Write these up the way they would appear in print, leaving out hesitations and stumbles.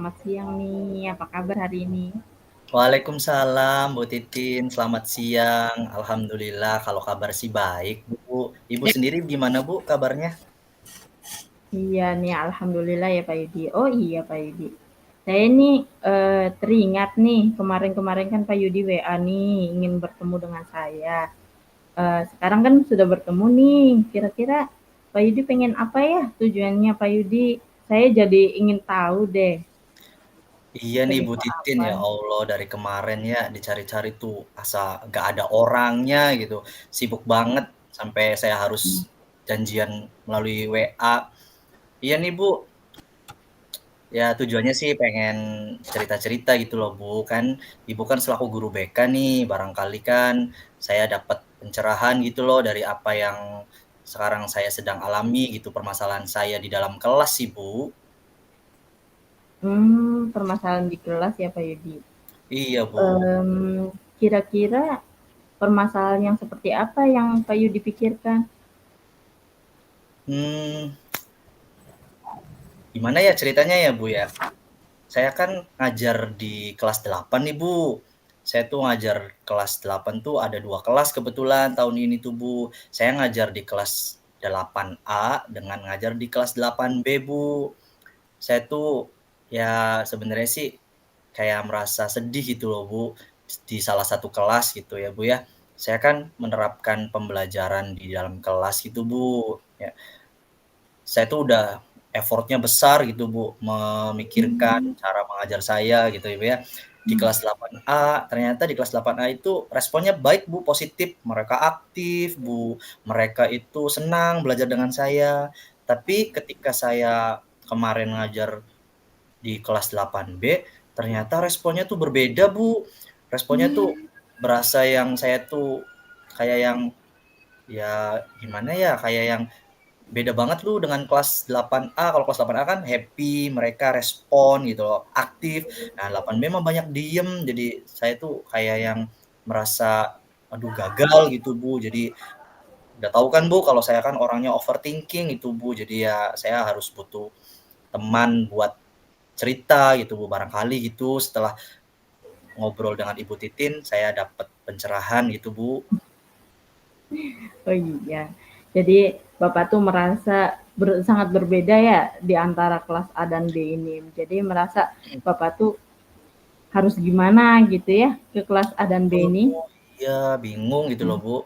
selamat siang nih. Apa kabar hari ini? Waalaikumsalam Bu Titin, selamat siang. Alhamdulillah kalau kabar sih baik Bu. Ibu sendiri gimana Bu kabarnya? Iya nih, alhamdulillah ya Pak Yudi. Oh iya Pak Yudi. Saya nih teringat nih kemarin-kemarin kan Pak Yudi WA nih ingin bertemu dengan saya. Sekarang kan sudah bertemu nih. Kira-kira Pak Yudi pengen apa ya tujuannya Pak Yudi? Saya jadi ingin tahu deh. Iya nih Pengen Bu tahu Titin, apa? ya Allah dari kemarin ya dicari-cari tuh asa nggak ada orangnya gitu. Sibuk banget sampai saya harus janjian melalui WA. Iya nih Bu, ya tujuannya sih pengen cerita-cerita gitu loh Bu. Kan Ibu kan selaku guru BK nih, barangkali kan saya dapat pencerahan gitu loh dari apa yang sekarang saya sedang alami gitu, permasalahan saya di dalam kelas sih Bu. Permasalahan di kelas ya Pak Yudi. Iya Bu. Kira-kira permasalahan yang seperti apa yang Pak Yudi pikirkan? Hmm, gimana ya ceritanya ya Bu ya? Saya kan ngajar di kelas 8 nih Bu. Saya tuh ngajar kelas 8 tuh ada 2 kelas kebetulan tahun ini tuh Bu. Saya ngajar di kelas 8A dengan ngajar di kelas 8B Bu. Saya tuh ya sebenarnya sih kayak merasa sedih gitu loh Bu, di salah satu kelas gitu ya Bu ya. Saya kan menerapkan pembelajaran di dalam kelas gitu Bu, ya. Saya tuh udah effort-nya besar gitu Bu, memikirkan Mmm, cara mengajar saya gitu ya Bu ya. Di kelas 8A, ternyata di kelas 8A itu responnya baik Bu, positif. Mereka aktif Bu, mereka itu senang belajar dengan saya. Tapi ketika saya kemarin ngajar di kelas 8B, ternyata responnya tuh berbeda Bu. Responnya tuh mmm, berasa yang saya tuh kayak yang, ya gimana ya, kayak yang beda banget lu dengan kelas 8A. Kalau kelas 8A kan happy, mereka respon gitu loh, aktif. Nah 8B mah banyak diem, jadi saya tuh kayak yang merasa, aduh gagal gitu Bu. Jadi udah tahu kan Bu, kalau saya kan orangnya overthinking itu Bu, jadi ya saya harus butuh teman buat cerita gitu Bu. Barangkali gitu setelah ngobrol dengan Ibu Titin, saya dapat pencerahan gitu Bu. oh iya. Jadi Bapak tuh merasa sangat berbeda ya di antara kelas A dan B ini. Jadi merasa Bapak tuh harus gimana gitu ya ke kelas A dan B Betul ini. Bu, iya bingung gitu loh Mmm, Bu.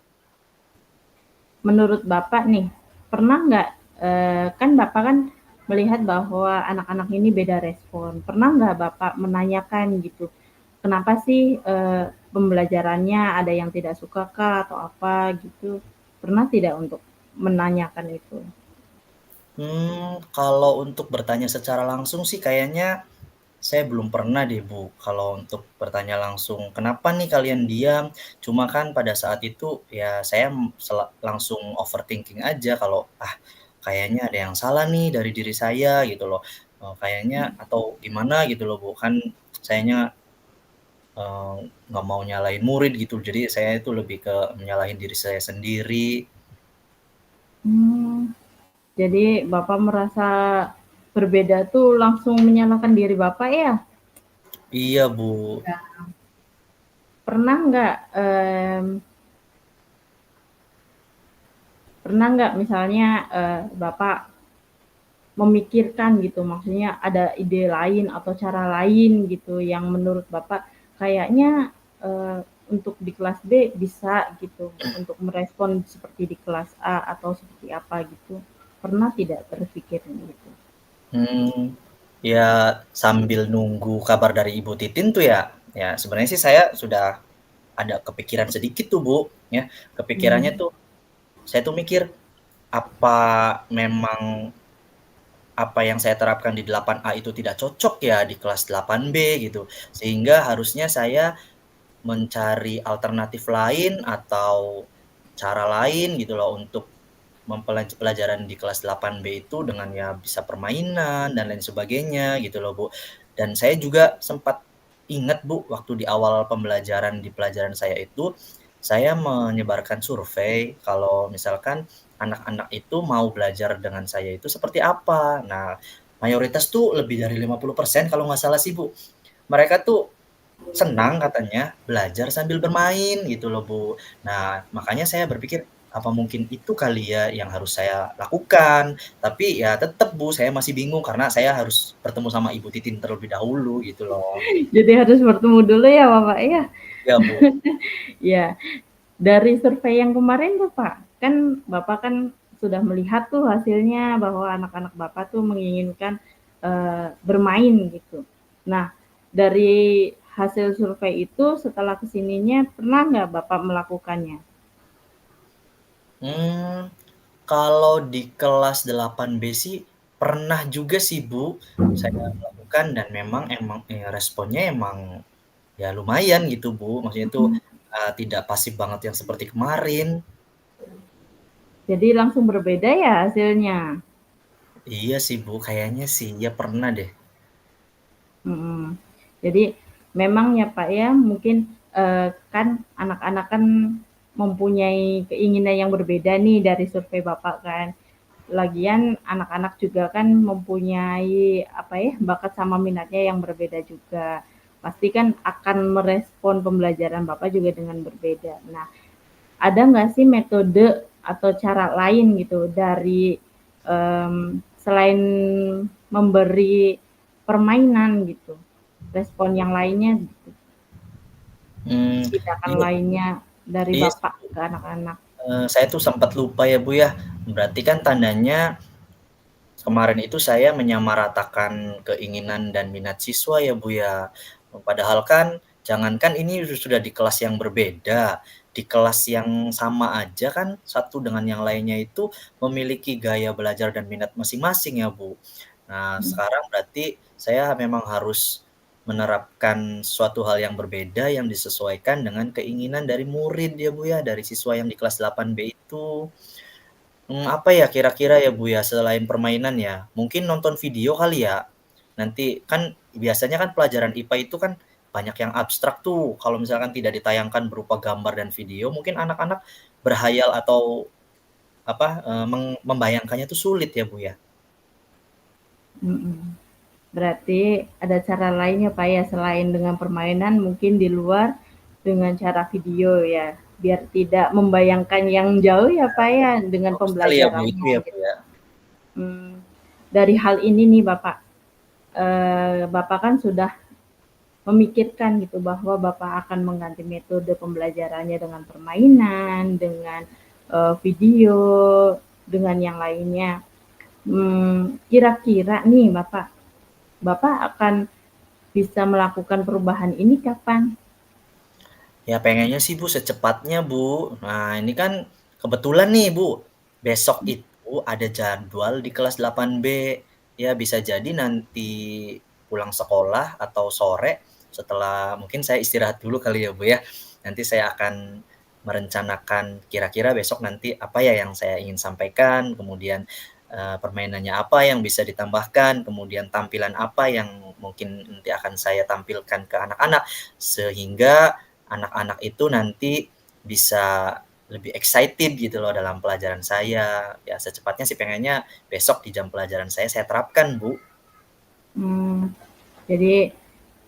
Menurut Bapak nih, pernah nggak, kan Bapak kan melihat bahwa anak-anak ini beda respon. Pernah nggak Bapak menanyakan gitu, kenapa sih, pembelajarannya ada yang tidak suka kah atau apa gitu? Pernah tidak untuk menanyakan itu? Kalau untuk bertanya secara langsung sih kayaknya saya belum pernah deh, Bu, kalau untuk bertanya langsung, "Kenapa nih kalian diam?" Cuma kan pada saat itu ya saya langsung overthinking aja kalau, "Ah, kayaknya ada yang salah nih dari diri saya," gitu loh, kayaknya atau gimana gitu loh, Bu, kan sayanya, eee, nggak mau nyalahin murid gitu, jadi saya itu lebih ke menyalahin diri saya sendiri. Mmm, jadi Bapak merasa berbeda tuh langsung menyalahkan diri Bapak ya? Iya, Bu. Ya. Pernah nggak, misalnya, Bapak memikirkan gitu, maksudnya ada ide lain atau cara lain gitu yang menurut Bapak kayaknya, untuk di kelas B bisa gitu, untuk merespon seperti di kelas A atau seperti apa gitu, pernah tidak terpikir gitu? Hmm, ya sambil nunggu kabar dari Ibu Titin tuh ya, ya sebenarnya sih saya sudah ada kepikiran sedikit tuh, Bu, ya. Kepikirannya Mmm, tuh saya tuh mikir, apa memang apa yang saya terapkan di 8A itu tidak cocok ya di kelas 8B gitu. Sehingga harusnya saya mencari alternatif lain atau cara lain gitu loh untuk pelajaran di kelas 8B itu dengan ya bisa permainan dan lain sebagainya gitu loh, Bu. Dan saya juga sempat ingat, Bu, waktu di awal pembelajaran di pelajaran saya itu, saya menyebarkan survei kalau misalkan anak-anak itu mau belajar dengan saya itu seperti apa. Nah, mayoritas tuh lebih dari 50% kalau nggak salah sih, Bu. Mereka tuh senang katanya belajar sambil bermain gitu loh, Bu. Nah, makanya saya berpikir, apa mungkin itu kali ya yang harus saya lakukan? Tapi ya tetep, Bu, saya masih bingung karena saya harus bertemu sama Ibu Titin terlebih dahulu gitu loh. Jadi harus bertemu dulu ya, Bapak, ya? Iya, Bu. Ya, dari survei yang kemarin tuh, Pak, kan Bapak kan sudah melihat tuh hasilnya bahwa anak-anak Bapak tuh menginginkan, bermain gitu. Nah, dari hasil survei itu setelah kesininya pernah nggak Bapak melakukannya? Mmm, kalau di kelas 8B sih pernah juga sih, Bu, saya lakukan dan responnya emang ya lumayan gitu, Bu. Maksudnya itu, tidak pasif banget yang seperti kemarin. Jadi langsung berbeda ya hasilnya? Iya sih, Bu, kayaknya sih, ya pernah deh. Mhm. Jadi memang ya, Pak, ya, mungkin, kan anak-anak kan mempunyai keinginan yang berbeda nih dari survei Bapak kan. Lagian anak-anak juga kan mempunyai, apa ya, bakat sama minatnya yang berbeda juga. Pasti kan akan merespon pembelajaran Bapak juga dengan berbeda. Nah, ada nggak sih metode atau cara lain gitu dari, selain memberi permainan gitu, respon yang lainnya gitu, Mmm, tindakan iya lainnya dari iya sih, Bapak Bu, ke anak-anak? saya tuh sempat lupa ya, Bu, ya. Berarti kan tandanya kemarin itu saya menyamaratakan keinginan dan minat siswa ya, Bu, ya. Padahal kan jangankan ini sudah di kelas yang berbeda, di kelas yang sama aja kan satu dengan yang lainnya itu memiliki gaya belajar dan minat masing-masing ya, Bu. Nah, Mhm, sekarang berarti saya memang harus menerapkan suatu hal yang berbeda yang disesuaikan dengan keinginan dari murid ya, Bu, ya, dari siswa yang di kelas 8B itu. Apa ya kira-kira ya, Bu, ya, selain permainan ya? Mungkin nonton video kali ya? Nanti kan biasanya kan pelajaran IPA itu kan banyak yang abstrak tuh, kalau misalkan tidak ditayangkan berupa gambar dan video, mungkin anak-anak berhayal atau apa, membayangkannya tuh sulit ya, Bu, ya? mhm. Berarti ada cara lain ya, Pak, ya, selain dengan permainan mungkin di luar dengan cara video ya, biar tidak membayangkan yang jauh ya, Pak, ya, dengan Bagus kali ya, Bu, itu pembelajarannya ya, Bu, gitu. ya? Dari hal ini nih Bapak, Bapak kan sudah memikirkan gitu bahwa Bapak akan mengganti metode pembelajarannya dengan permainan, dengan, video, dengan yang lainnya. Kira-kira nih Bapak akan bisa melakukan perubahan ini kapan? Ya pengennya sih, Bu, secepatnya, Bu. Nah, ini kan kebetulan nih, Bu, besok itu ada jadwal di kelas 8B. Ya bisa jadi nanti pulang sekolah atau sore setelah mungkin saya istirahat dulu kali ya, Bu, ya. Nanti saya akan merencanakan kira-kira besok nanti apa ya yang saya ingin sampaikan, kemudian, permainannya apa yang bisa ditambahkan, kemudian tampilan apa yang mungkin nanti akan saya tampilkan ke anak-anak, sehingga anak-anak itu nanti bisa lebih excited gitu loh dalam pelajaran saya. Ya secepatnya sih pengennya besok di jam pelajaran saya terapkan, Bu. Mmm, jadi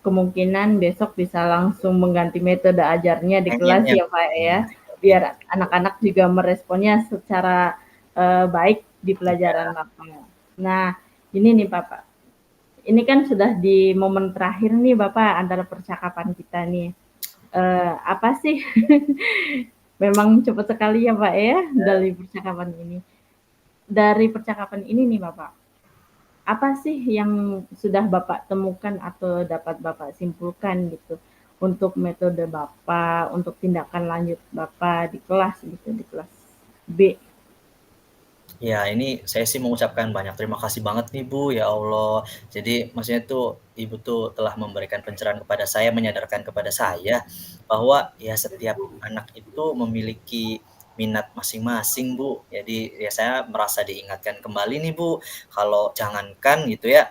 kemungkinan besok bisa langsung mengganti metode ajarnya di kelas Pengennya ya, Pak, ya, pengennya sih seperti biar itu. anak-anak juga meresponnya secara, baik di pelajaran Iya, Bapak. Nah, ini nih Bapak, ini kan sudah di momen terakhir nih Bapak antara percakapan kita nih, apa sih memang cepat sekali ya, Pak, ya, dari percakapan ini. Dari percakapan ini nih Bapak, apa sih yang sudah Bapak temukan atau dapat Bapak simpulkan gitu, untuk metode Bapak, untuk tindakan lanjut Bapak di kelas gitu, di kelas B? ya ini saya sih mengucapkan banyak terima kasih banget nih, Bu, ya Allah. Jadi maksudnya tuh Ibu tuh telah memberikan pencerahan kepada saya, menyadarkan kepada saya bahwa ya setiap anak itu memiliki minat masing-masing, Bu. Jadi ya saya merasa diingatkan kembali nih, Bu, kalau jangankan gitu ya,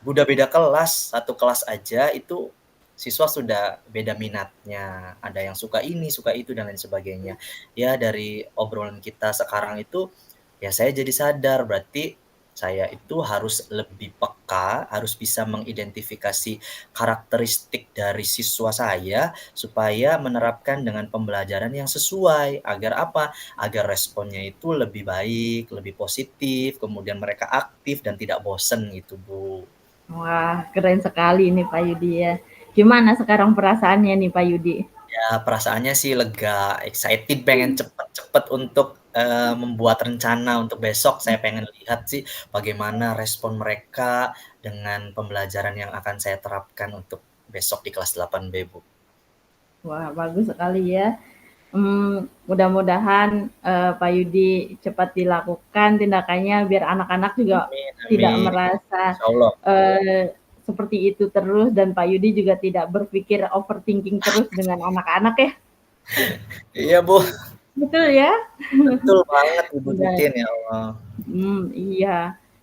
udah beda kelas, satu kelas aja itu siswa sudah beda minatnya, ada yang suka ini, suka itu, dan lain sebagainya. Ya dari obrolan kita sekarang itu, ya saya jadi sadar berarti saya itu harus lebih peka, harus bisa mengidentifikasi karakteristik dari siswa saya, supaya menerapkan dengan pembelajaran yang sesuai. Agar apa? Agar responnya itu lebih baik, lebih positif, kemudian mereka aktif dan tidak bosen gitu, Bu. Wah, keren sekali nih Pak Yudi ya. Gimana sekarang perasaannya nih Pak Yudi? Ya perasaannya sih lega, excited pengen cepet-cepet untuk, membuat rencana untuk besok. Saya pengen lihat sih bagaimana respon mereka dengan pembelajaran yang akan saya terapkan untuk besok di kelas 8B, Bu. Wah, bagus sekali ya. Mudah-mudahan Pak Yudi cepat dilakukan tindakannya biar anak-anak juga Amin tidak amin, merasa insyaallah. seperti itu terus dan Pak Yudi juga tidak berpikir overthinking terus dengan anak-anak ya. Iya, Bu, Betul ya? betul banget Ibu Udah. Titin, ya Allah. Iya.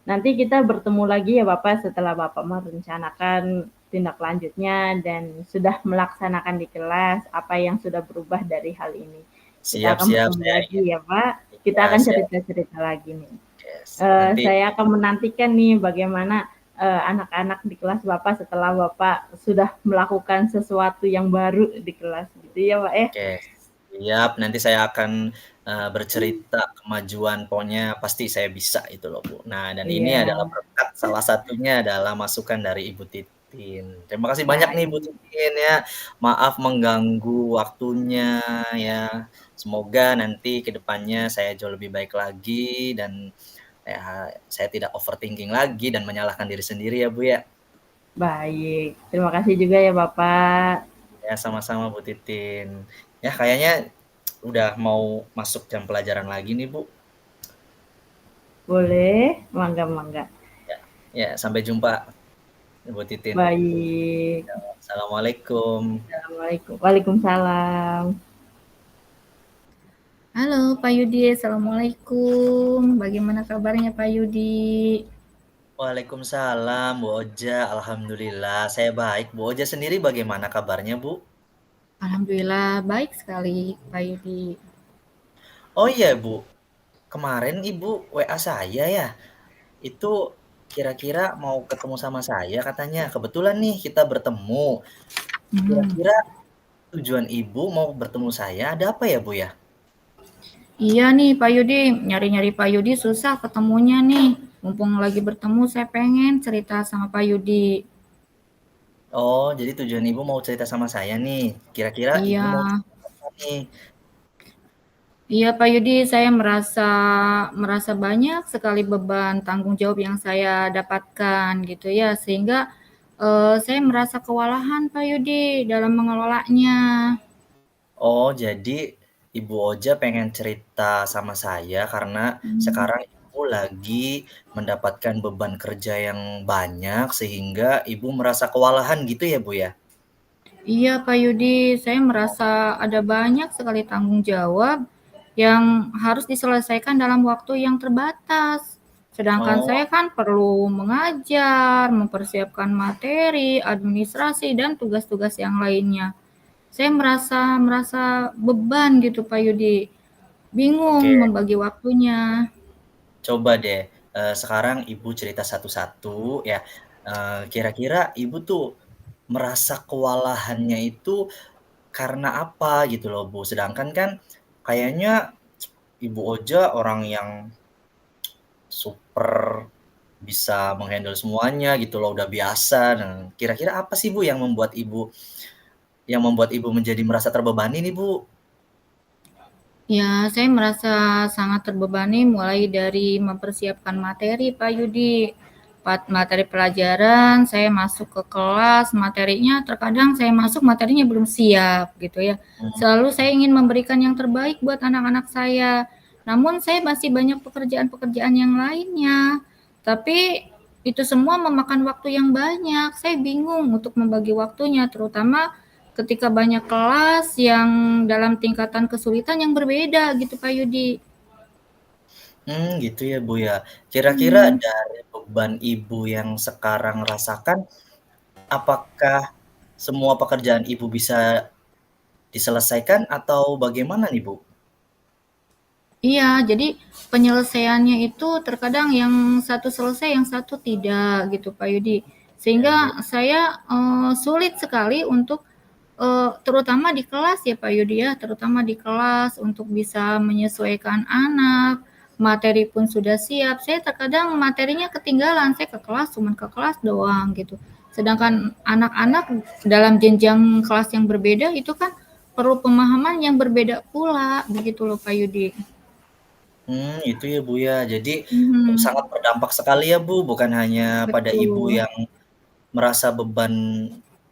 Nanti kita bertemu lagi ya Bapak setelah Bapak merencanakan tindak lanjutnya dan sudah melaksanakan di kelas apa yang sudah berubah dari hal ini. Kita Siap akan siap, bertemu saya lagi ingin ya Pak. Kita iya, akan siap, cerita-cerita lagi nih. yes. Nanti Saya akan menantikan nih bagaimana anak-anak di kelas Bapak setelah Bapak sudah melakukan sesuatu yang baru di kelas gitu ya Pak ya. oke, siap. Nanti saya akan, bercerita kemajuan, pokoknya pasti saya bisa itu loh, Bu. Nah, dan ini Iya, adalah berkat salah satunya adalah masukan dari Ibu Titin. Terima kasih banyak nih Ibu baik. Titin ya, maaf mengganggu waktunya ya. Semoga nanti ke depannya saya jauh lebih baik lagi dan ya saya tidak overthinking lagi dan menyalahkan diri sendiri ya, Bu, ya. Baik. Terima kasih juga ya Bapak. Ya, sama-sama Bu Titin. Ya kayaknya udah mau masuk jam pelajaran lagi nih, Bu. Boleh, mangga mangga. Ya, ya sampai jumpa Bu Titin. Baik. Assalamualaikum. Assalamualaikum. Waalaikumsalam. Halo Pak Yudi, Assalamualaikum. Bagaimana kabarnya Pak Yudi? Waalaikumsalam Bu Oja, alhamdulillah saya baik. Bu Oja sendiri bagaimana kabarnya, Bu? Alhamdulillah baik sekali Pak Yudi. Oh iya, Bu, kemarin Ibu WA saya ya, itu kira-kira mau ketemu sama saya katanya. Kebetulan nih kita bertemu. Hmm. Kira-kira tujuan Ibu mau bertemu saya ada apa ya, Bu, ya? Iya nih Pak Yudi, nyari-nyari Pak Yudi susah ketemunya nih. Mumpung lagi bertemu, saya pengen cerita sama Pak Yudi. Oh, jadi tujuan Ibu mau cerita sama saya nih. Kira-kira Ibu Iya, mau cerita apa nih? iya Pak Yudi, saya merasa merasa banyak sekali beban tanggung jawab yang saya dapatkan gitu ya, sehingga saya merasa kewalahan Pak Yudi dalam mengelolanya. Oh, jadi Ibu Oja pengen cerita sama saya karena Hmm. sekarang Ibu lagi mendapatkan beban kerja yang banyak sehingga Ibu merasa kewalahan gitu ya, Bu, ya? Iya Pak Yudi, saya merasa ada banyak sekali tanggung jawab yang harus diselesaikan dalam waktu yang terbatas. Sedangkan Oh, saya kan perlu mengajar, mempersiapkan materi, administrasi, dan tugas-tugas yang lainnya. Saya merasa merasa beban gitu Pak Yudi. Bingung oke. membagi waktunya. Coba deh, sekarang Ibu cerita satu-satu ya, kira-kira Ibu tuh merasa kewalahannya itu karena apa gitu loh, Bu? Sedangkan kan kayaknya Ibu Oja orang yang super bisa meng-handle semuanya gitu loh, udah biasa. Nah, kira-kira apa sih, Bu, yang membuat Ibu menjadi merasa terbebani nih, Bu? Ya, saya merasa sangat terbebani mulai dari mempersiapkan materi, Pak Yudi. Materi pelajaran, saya masuk ke kelas, materinya terkadang saya masuk materinya belum siap gitu ya. Selalu saya ingin memberikan yang terbaik buat anak-anak saya. Namun saya masih banyak pekerjaan-pekerjaan yang lainnya. Tapi itu semua memakan waktu yang banyak. Saya bingung untuk membagi waktunya, terutama ketika banyak kelas yang dalam tingkatan kesulitan yang berbeda gitu Pak Yudi. Gitu ya, Bu, ya. Kira-kira Hmm. dari beban Ibu yang sekarang rasakan, apakah semua pekerjaan Ibu bisa diselesaikan atau bagaimana nih, Bu? Iya, jadi penyelesaiannya itu terkadang yang satu selesai, yang satu tidak gitu Pak Yudi. Ya, Bu. Sehingga saya sulit sekali untuk terutama di kelas ya Pak Yudi ya, terutama di kelas untuk bisa menyesuaikan anak, materi pun sudah siap. Saya terkadang materinya ketinggalan, saya ke kelas cuman ke kelas doang gitu. Sedangkan anak-anak dalam jenjang kelas yang berbeda itu kan perlu pemahaman yang berbeda pula begitu loh Pak Yudi. Itu ya, Bu, ya. Jadi Mhm, sangat berdampak sekali ya, Bu, bukan hanya pada ibu betul. yang merasa beban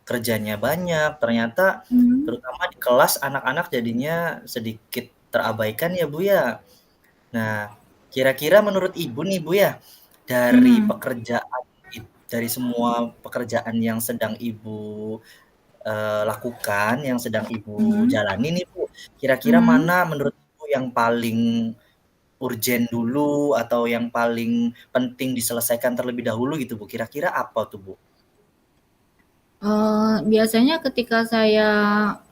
kerjanya banyak, ternyata Mhm, terutama di kelas anak-anak jadinya sedikit terabaikan ya, Bu, ya. Nah, kira-kira menurut Ibu nih, Bu, ya, dari mhm, pekerjaan dari semua pekerjaan yang sedang Ibu, lakukan, yang sedang Ibu mhm, jalani nih, Bu, kira-kira mhm. mana menurut Ibu yang paling urgen dulu atau yang paling penting diselesaikan terlebih dahulu gitu, Bu, kira-kira apa tuh, Bu? Biasanya ketika saya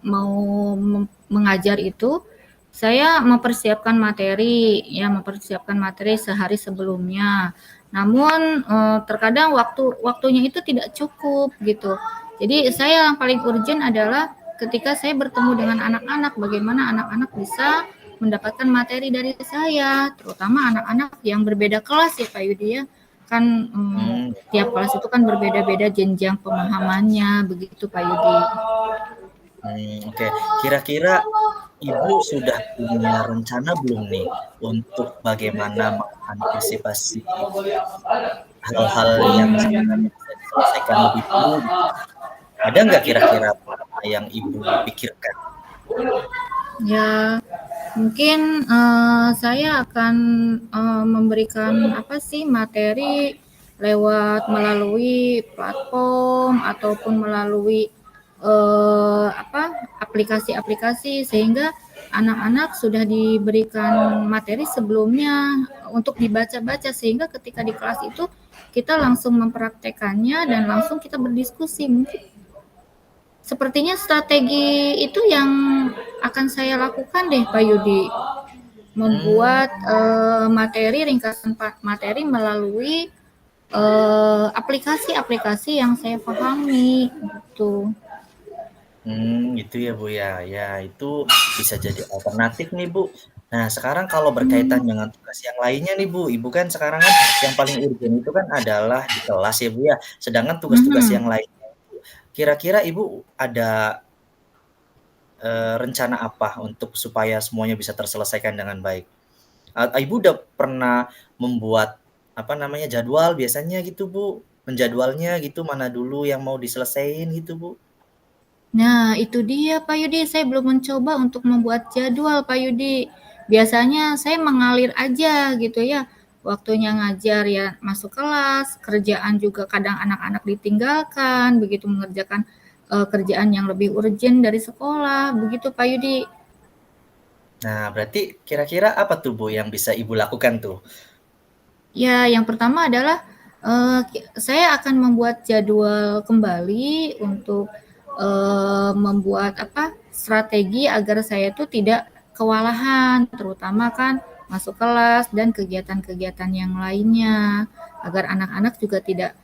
mau mengajar itu, saya mempersiapkan materi, ya mempersiapkan materi sehari sebelumnya. Namun terkadang waktunya itu tidak cukup gitu. Jadi saya yang paling urgent adalah ketika saya bertemu dengan anak-anak, bagaimana anak-anak bisa mendapatkan materi dari saya, terutama anak-anak yang berbeda kelas ya Pak Yudi ya. Kan Mmm, tiap kelas itu kan berbeda-beda jenjang pemahamannya, begitu Pak Yudi. oke. Kira-kira Ibu sudah punya rencana belum nih untuk bagaimana mengantisipasi hal-hal yang sekiranya bisa diselesaikan lebih dulu gitu? Ada nggak kira-kira apa yang Ibu pikirkan? Ya, mungkin saya akan memberikan apa sih materi lewat melalui platform ataupun melalui apa aplikasi-aplikasi sehingga anak-anak sudah diberikan materi sebelumnya untuk dibaca-baca sehingga ketika di kelas itu kita langsung mempraktekannya dan langsung kita berdiskusi. Mungkin sepertinya strategi itu yang akan saya lakukan deh Pak Yudi. Mmm, Membuat materi ringkasan materi melalui aplikasi-aplikasi yang saya pahami gitu. gitu ya, Bu, ya. Ya, itu bisa jadi alternatif nih, Bu. Nah, sekarang kalau berkaitan Hmm. dengan tugas yang lainnya nih, Bu, Ibu kan sekarang kan yang paling urgen itu kan adalah di kelas ya, Bu, ya. Sedangkan tugas-tugas Mhm. yang lainnya itu kira-kira Ibu ada rencana apa untuk supaya semuanya bisa terselesaikan dengan baik? Ibu udah pernah membuat, apa namanya, jadwal biasanya gitu, Bu? Menjadwalnya gitu, mana dulu yang mau diselesain gitu, Bu? Nah, itu dia Pak Yudi, saya belum mencoba untuk membuat jadwal Pak Yudi. Biasanya saya mengalir aja gitu ya. Waktunya ngajar ya masuk kelas, kerjaan juga kadang anak-anak ditinggalkan, begitu mengerjakan kerjaan yang lebih urgent dari sekolah, begitu Pak Yudi. Nah, berarti kira-kira apa tuh, Bu, yang bisa Ibu lakukan tuh? Ya, yang pertama adalah saya akan membuat jadwal kembali untuk membuat apa strategi agar saya itu tidak kewalahan, terutama kan masuk kelas dan kegiatan-kegiatan yang lainnya, agar anak-anak juga tidak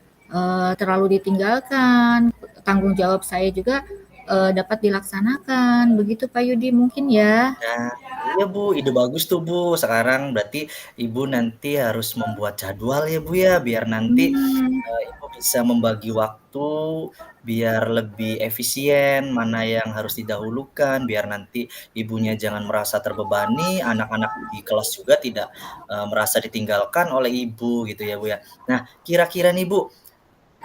terlalu ditinggalkan. Tanggung jawab saya juga dapat dilaksanakan. Begitu Pak Yudi mungkin ya. Nah, iya, Bu, ide bagus tuh, Bu. Sekarang berarti Ibu nanti harus membuat jadwal ya, Bu, ya, biar nanti, Hmm, Ibu bisa membagi waktu biar lebih efisien, mana yang harus didahulukan, biar nanti Ibunya jangan merasa terbebani, anak-anak di kelas juga tidak, merasa ditinggalkan oleh Ibu gitu ya, Bu, ya. Nah, kira-kira nih, Bu,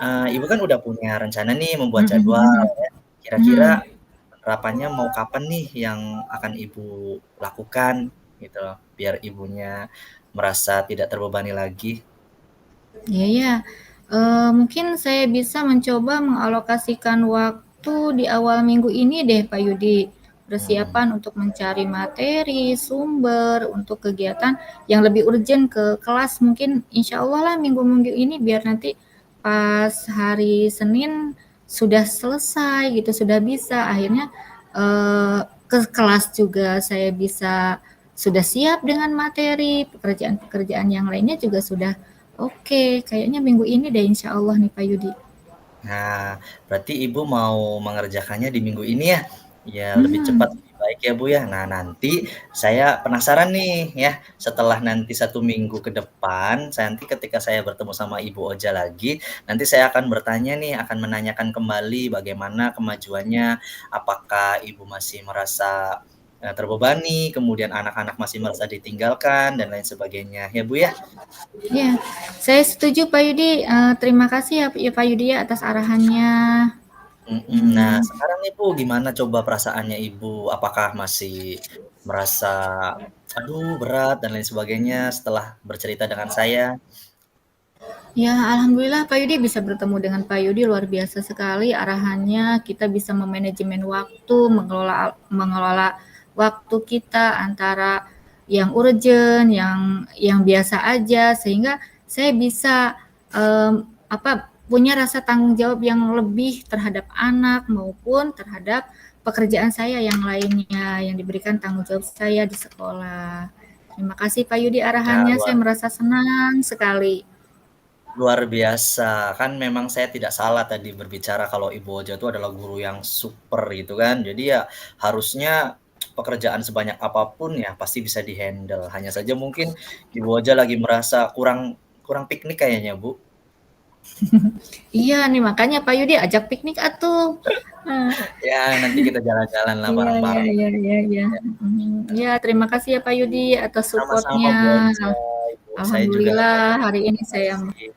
Ibu kan udah punya rencana nih membuat mhm, jadwal mhm, ya, kira-kira mhm. penerapannya mau kapan nih yang akan Ibu lakukan gitu loh, biar ibunya merasa tidak terbebani lagi? Iya ya, mungkin saya bisa mencoba mengalokasikan waktu di awal minggu ini deh Pak Yudi. Mhm. Persiapan untuk mencari materi, sumber, untuk kegiatan yang lebih urgent ke kelas mungkin insya Allah lah minggu-minggu ini biar nanti pas hari Senin sudah selesai gitu, sudah bisa. Akhirnya ke kelas juga saya bisa sudah siap dengan materi, pekerjaan-pekerjaan yang lainnya juga sudah oke. Kayaknya minggu ini deh insya Allah nih Pak Yudi. Nah, berarti Ibu mau mengerjakannya di minggu ini ya? Ya lebih Hmm, cepat lebih baik ya Bu ya. Nah nanti saya penasaran nih ya, setelah nanti 1 minggu ke depan, nanti ketika saya bertemu sama Ibu Oja lagi, nanti saya akan bertanya nih, akan menanyakan kembali bagaimana kemajuannya, apakah Ibu masih merasa terbebani, kemudian anak-anak masih merasa ditinggalkan dan lain sebagainya ya Bu ya. ya, saya setuju Pak Yudi. Terima kasih ya Pak Yudi ya atas arahannya. Nah, Hmm. sekarang nih Bu, gimana coba perasaannya Ibu? Apakah masih merasa, aduh berat dan lain sebagainya setelah bercerita dengan saya? Ya, alhamdulillah Pak Yudi bisa bertemu dengan Pak Yudi luar biasa sekali arahannya. Kita bisa memanajemen waktu, mengelola waktu kita antara yang urgent, yang biasa aja sehingga saya bisa punya rasa tanggung jawab yang lebih terhadap anak maupun terhadap pekerjaan saya yang lainnya yang diberikan tanggung jawab saya di sekolah. Terima kasih Pak Yudi Ya, arahannya, saya merasa senang sekali. luar biasa. Kan memang saya tidak salah tadi berbicara kalau Ibu Oja itu adalah guru yang super gitu kan. Jadi ya harusnya pekerjaan sebanyak apapun ya pasti bisa dihandle. Hanya saja mungkin Ibu Oja lagi merasa kurang kurang piknik kayaknya, Bu. Iya nih makanya Pak Yudi ajak piknik atuh. Nah, Ya, nanti kita jalan-jalan lah iya iya bareng-bareng. iya iya iya. Iya terima kasih ya Pak Yudi atas Sama-sama supportnya. Bu Oja, Ibu. Saya juga Alhamdulillah banyak hari ini kasih.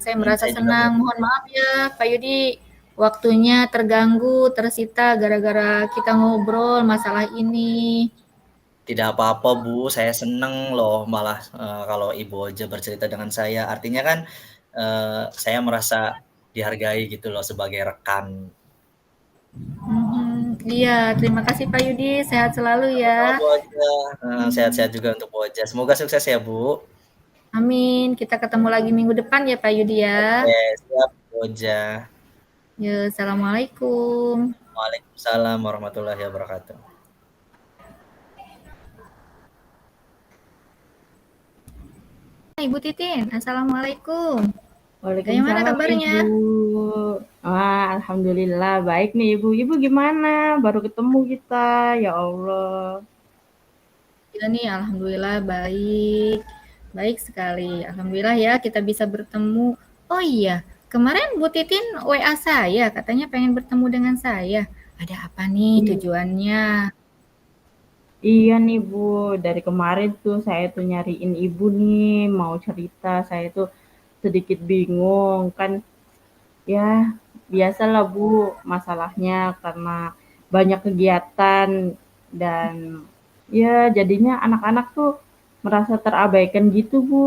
saya merasa Saya juga senang. Mohon maaf ya Pak Yudi waktunya terganggu, tersita gara-gara kita ngobrol masalah ini. tidak apa-apa Bu, saya seneng loh malah, kalau Ibu Oja bercerita dengan saya. Artinya kan, saya merasa dihargai gitu loh sebagai rekan. Iya terima kasih Pak Yudi sehat selalu Sama-sama ya. Bu Oja, sehat-sehat juga untuk Bu Oja. Semoga sukses ya Bu. Amin. Kita ketemu lagi minggu depan ya Pak Yudi ya. Oke, siap Bu Oja. Ya, assalamualaikum. Waalaikumsalam warahmatullahi wabarakatuh. Ibu Titin, assalamualaikum. Bagaimana Waalaikumsalam kabarnya? Ibu. Wah, alhamdulillah baik nih Ibu. Ibu gimana? Baru ketemu kita. Ya Allah. Ya nih, alhamdulillah baik. Baik sekali. Alhamdulillah ya kita bisa bertemu. Oh iya, kemarin Bu Titin WA saya, katanya pengen bertemu dengan saya. Ada apa nih Iya. tujuannya? Iya nih Bu, dari kemarin tuh saya tuh nyariin Ibu nih, mau cerita. Saya tuh sedikit bingung kan. Ya, biasalah Bu, masalahnya karena banyak kegiatan dan ya jadinya anak-anak tuh merasa terabaikan gitu Bu.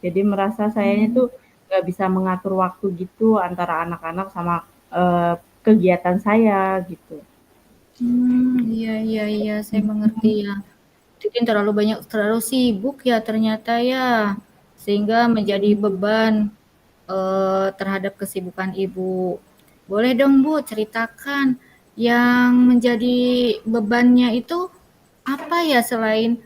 Jadi merasa sayanya Hmm, tuh nggak bisa mengatur waktu gitu antara anak-anak sama kegiatan saya gitu. iya iya iya, saya mengerti ya. Titin terlalu sibuk ya ternyata ya, sehingga menjadi beban terhadap kesibukan Ibu. Boleh dong Bu ceritakan yang menjadi bebannya itu apa ya selain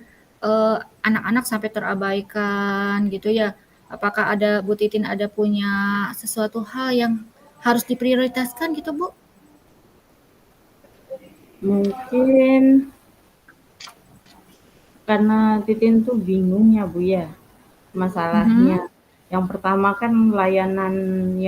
anak-anak sampai terabaikan gitu ya? Apakah ada Bu Titin ada punya sesuatu hal yang harus diprioritaskan gitu Bu? Mungkin karena Titin tuh bingung ya Bu ya, Mhm, masalahnya. Yang pertama kan layanan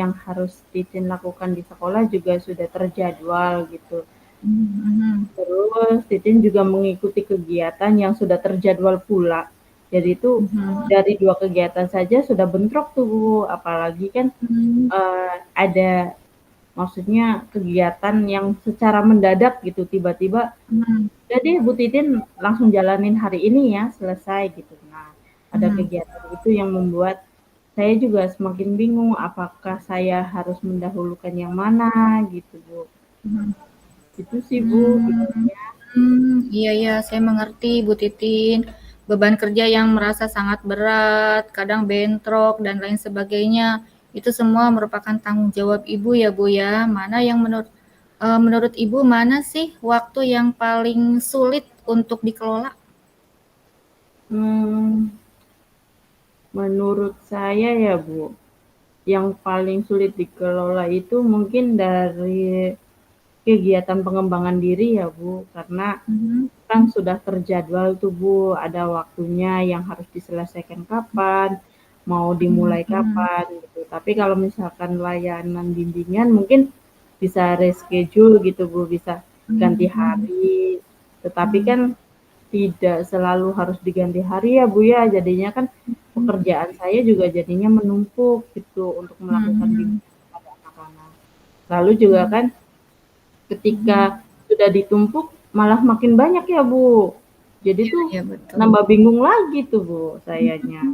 yang harus Titin lakukan di sekolah juga sudah terjadwal gitu. mhm, Terus Titin juga mengikuti kegiatan yang sudah terjadwal pula. Jadi itu mhm, dari 2 kegiatan saja sudah bentrok tuh Bu, apalagi kan, mhm, ada maksudnya kegiatan yang secara mendadak gitu, tiba-tiba, mhm, "Udah deh Bu Titin langsung jalanin hari ini ya, selesai," gitu. Nah, ada mhm, kegiatan itu yang membuat saya juga semakin bingung, apakah saya harus mendahulukan yang mana gitu Bu. mhm. Itu sih Bu, Mmm, bingungnya. iya iya, saya mengerti Bu Titin. Beban kerja yang merasa sangat berat, kadang bentrok dan lain sebagainya. Itu semua merupakan tanggung jawab Ibu ya, Bu, ya. Mana yang menurut Ibu mana sih waktu yang paling sulit untuk dikelola? Menurut saya ya, Bu, yang paling sulit dikelola itu mungkin dari kegiatan pengembangan diri ya, Bu, karena kan sudah terjadwal tuh, Bu, ada waktunya yang harus diselesaikan kapan, mau dimulai kapan gitu. Tapi kalau misalkan layanan bimbingan mungkin bisa reschedule gitu, Bu, bisa ganti hari. Tetapi kan tidak selalu harus diganti hari ya, Bu, ya. Jadinya kan pekerjaan saya juga jadinya menumpuk gitu untuk melakukan bimbingan kepada anak-anak. Lalu juga kan ketika sudah ditumpuk malah makin banyak ya, Bu. Jadi tuh Ya, betul. nambah bingung lagi tuh, Bu, sayanya.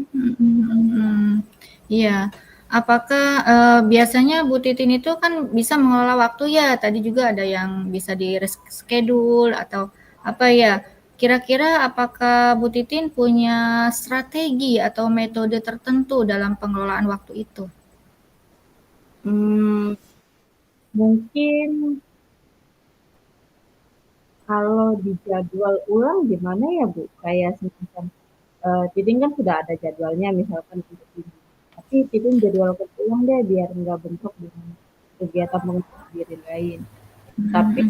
Iya. Apakah biasanya Bu Titin itu kan bisa mengelola waktu ya? Tadi juga ada yang bisa di reschedule atau apa ya? Kira-kira apakah Bu Titin punya strategi atau metode tertentu dalam pengelolaan waktu itu? Mungkin kalau dijadwal ulang gimana ya, Bu? Kayak semacam Titin kan sudah ada jadwalnya misalkan untuk ini. Tapi Titin jadwalkan ulang deh biar nggak bentrok dengan kegiatan pengembangan diri lain. Tapi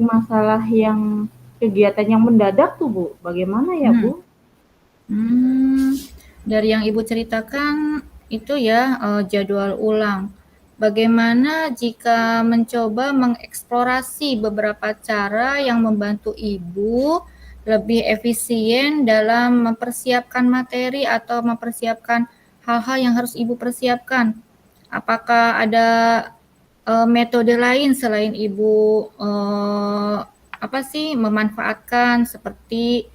masalah yang kegiatan yang mendadak tuh, Bu, bagaimana ya, Bu? Dari yang Ibu ceritakan itu ya jadwal ulang. Bagaimana jika mencoba mengeksplorasi beberapa cara yang membantu Ibu lebih efisien dalam mempersiapkan materi atau mempersiapkan hal-hal yang harus Ibu persiapkan? Apakah ada metode lain selain Ibu memanfaatkan seperti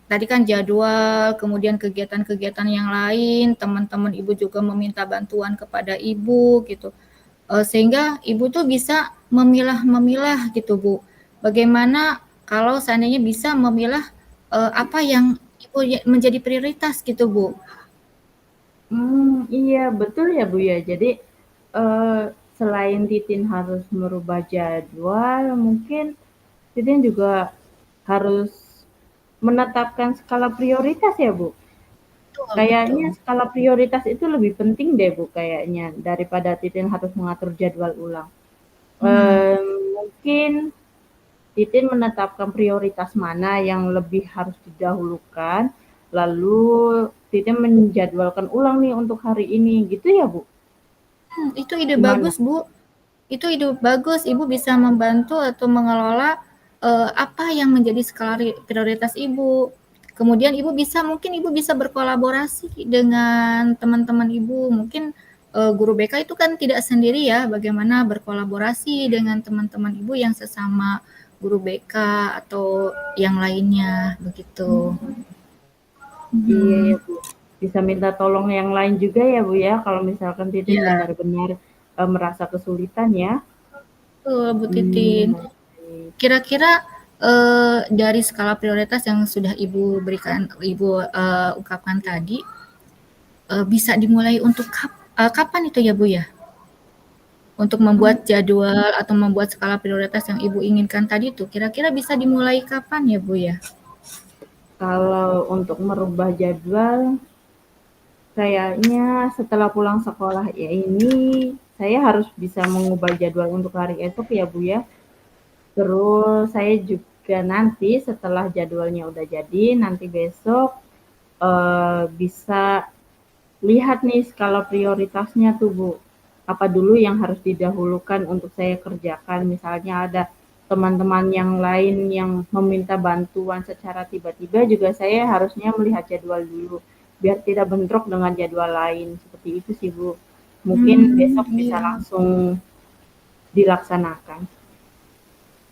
tadi kan jadwal, kemudian kegiatan-kegiatan yang lain, teman-teman Ibu juga meminta bantuan kepada Ibu gitu. Sehingga Ibu tuh bisa memilah-memilah gitu, Bu. Bagaimana kalau seandainya bisa memilah apa yang Ibu menjadi prioritas gitu, Bu. Iya betul ya, Bu, ya. Jadi selain Titin harus merubah jadwal, mungkin Titin juga harus menetapkan skala prioritas ya, Bu. Kayaknya Betul. skala prioritas itu lebih penting deh, Bu, kayaknya daripada Titin harus mengatur jadwal ulang. Mungkin Titin menetapkan prioritas mana yang lebih harus didahulukan, lalu Titin menjadwalkan ulang nih untuk hari ini, gitu ya, Bu? Itu ide Gimana? bagus, Bu. Itu ide bagus. Ibu bisa membantu atau mengelola apa yang menjadi skala prioritas Ibu. Kemudian mungkin Ibu bisa berkolaborasi dengan teman-teman Ibu. Mungkin guru BK itu kan tidak sendiri ya, bagaimana berkolaborasi dengan teman-teman Ibu yang sesama guru BK atau yang lainnya begitu. Iya ya, Bu. Bisa minta tolong yang lain juga ya, Bu, ya, kalau misalkan Titin Ya, benar-benar merasa kesulitan ya. betul Bu Titin. Baik. Kira-kira dari skala prioritas yang sudah Ibu berikan, Ibu ungkapkan tadi, bisa dimulai untuk kapan itu ya, Bu ya? Untuk membuat jadwal atau membuat skala prioritas yang Ibu inginkan tadi tuh, kira-kira bisa dimulai kapan ya, Bu ya? Kalau untuk merubah jadwal, kayaknya setelah pulang sekolah ya ini, saya harus bisa mengubah jadwal untuk hari esok ya, Bu, ya. Terus saya juga nanti setelah jadwalnya udah jadi, nanti besok bisa lihat nih skala prioritasnya tuh, Bu. Apa dulu yang harus didahulukan untuk saya kerjakan. Misalnya ada teman-teman yang lain yang meminta bantuan secara tiba-tiba juga saya harusnya melihat jadwal dulu biar tidak bentrok dengan jadwal lain. Seperti itu sih, Bu. Mungkin besok bisa Iya. langsung dilaksanakan.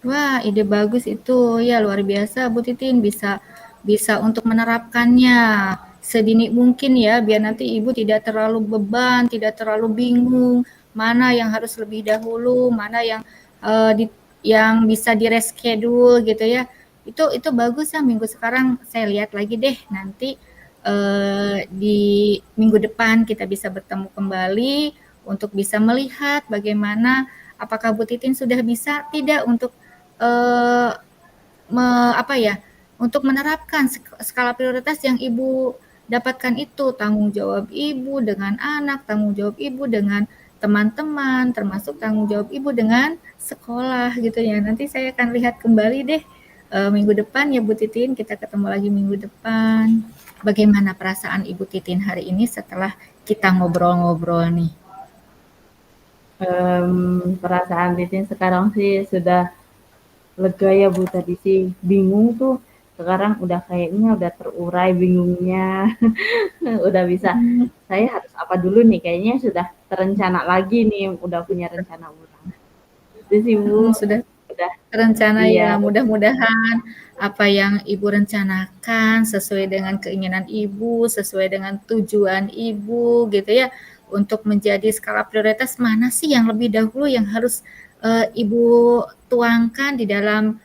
Wah, ide bagus itu. Ya, luar biasa Bu Titin bisa bisa untuk menerapkannya sedini mungkin ya, biar nanti Ibu tidak terlalu beban, tidak terlalu bingung mana yang harus lebih dahulu, mana yang yang bisa di-reschedule gitu ya. Itu bagus ya, minggu sekarang saya lihat lagi deh nanti di minggu depan kita bisa bertemu kembali untuk bisa melihat bagaimana apakah Bu Titin sudah bisa tidak untuk untuk menerapkan skala prioritas yang Ibu dapatkan itu, tanggung jawab Ibu dengan anak, tanggung jawab Ibu dengan teman-teman, termasuk tanggung jawab Ibu dengan sekolah gitu ya. Nanti saya akan lihat kembali deh minggu depan ya Bu Titin, kita ketemu lagi minggu depan. Bagaimana perasaan Ibu Titin hari ini setelah kita ngobrol-ngobrol nih? Perasaan Titin sekarang sih sudah lega ya Bu, tadi sih bingung tuh, sekarang udah kayaknya udah terurai bingungnya. Udah bisa, saya harus apa dulu nih, kayaknya sudah terencana lagi nih, udah punya rencana ulang. Itu sih Bu, Sudah udah rencana ya, iya, mudah-mudahan apa yang Ibu rencanakan sesuai dengan keinginan Ibu, sesuai dengan tujuan Ibu gitu ya, untuk menjadi skala prioritas mana sih yang lebih dahulu yang harus Ibu tuangkan di dalam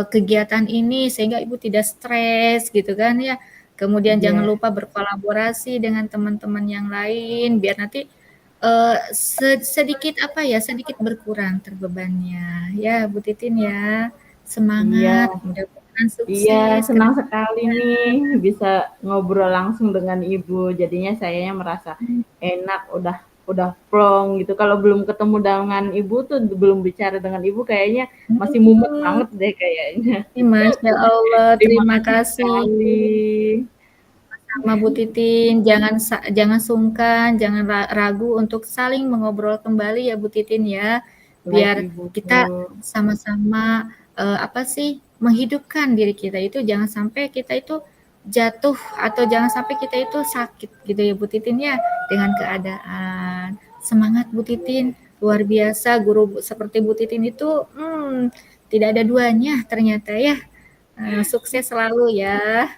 kegiatan ini sehingga Ibu tidak stres gitu kan ya. Kemudian iya, jangan lupa berkolaborasi dengan teman-teman yang lain biar nanti sedikit sedikit berkurang terbebannya. Ya, Bu Titin ya, iya, semangat, mudah-mudahan iya, sukses ke senang depan. sekali nih bisa ngobrol langsung dengan Ibu, jadinya sayanya merasa enak, udah plong gitu. Kalau belum ketemu dengan Ibu tuh, belum bicara dengan Ibu kayaknya masih mumet banget deh kayaknya. Masya Allah, Terima terima kasih kasih sekali. sama Bu Titin. Jangan sungkan, jangan ragu untuk saling mengobrol kembali ya Bu Titin ya, Baik biar Ibu. kita sama-sama menghidupkan diri kita itu jangan sampai kita itu jatuh atau jangan sampai kita itu sakit gitu ya Bu Titin ya dengan keadaan. Semangat Bu Titin, luar biasa guru seperti Bu Titin itu tidak ada duanya ternyata ya. Sukses selalu ya.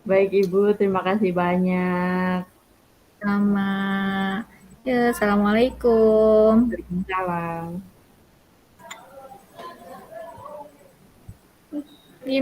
Baik Ibu, terima kasih banyak. Sama. Ya, assalamualaikum. Waalaikumsalam. Ini